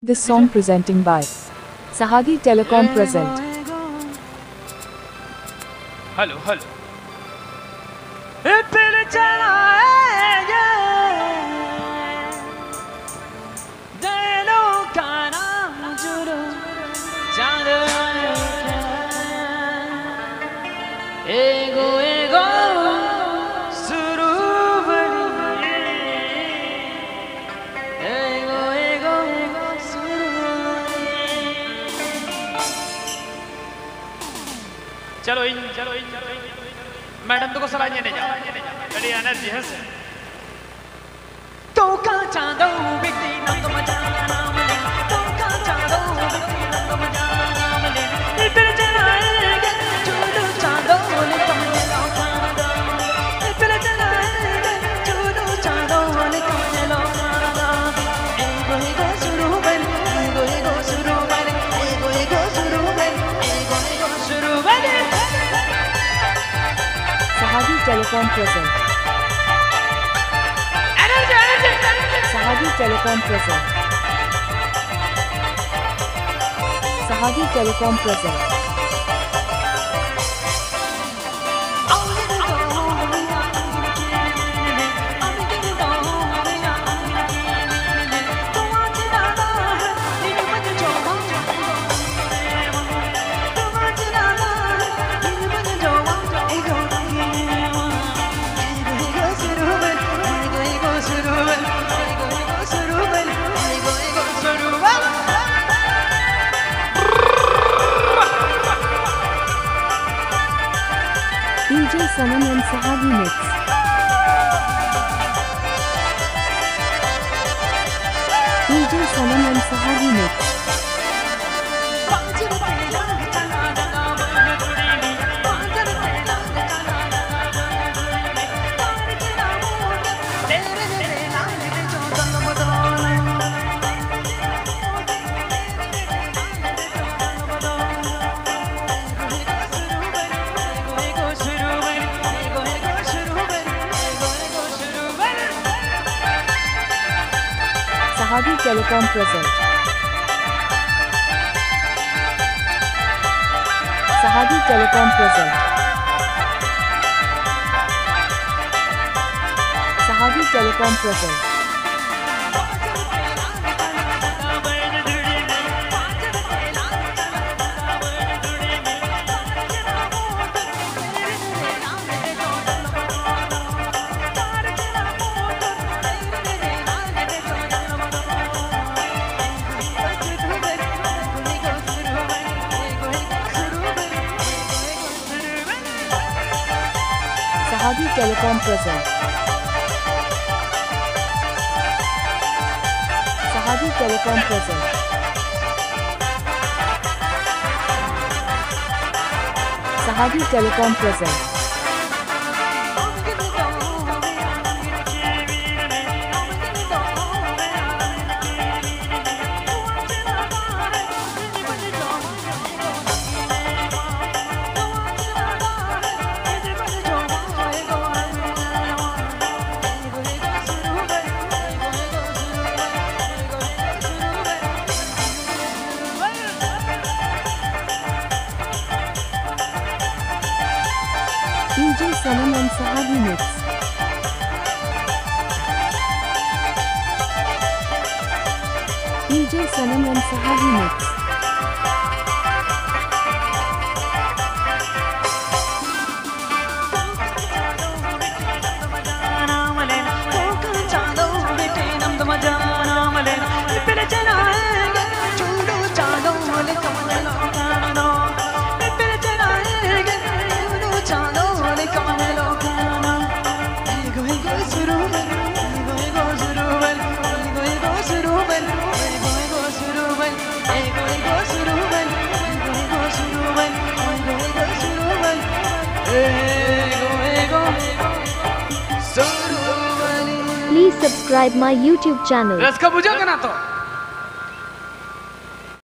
This song presenting by Sahagi Telecom present. Hello hello चलो madam तो को सलाह नहीं जा बड़ी एनर्जी है तो का चांदो बिकती ना तो मजा नाम ले तो का चांदो बिकती ना तो मजा नाम ले इधर चलाएगा चूड़ू चांदो ले तुमने लौटाना इधर चलाएगा चूड़ू चांदो ले तुमने लौटाना एगो शुरू बन एगो शुरू बन एगो शुरू बन एगो शुरू बन Sahagi Telecom present. Sahagi Telecom present. Sahagi Telecom present. DJ Sanam and Sahagi mix. DJ Sanam and Sahagi mix. Sahagi Telecom present. Sahagi Telecom present. Sahagi Telecom present. Sahagi Telecom present. Sahagi Telecom present. Sahagi Telecom present. DJ Sanam and Sahagi mix. DJ Sanam and Sahagi mix. Please subscribe my YouTube channel. रस का बुझा करना तो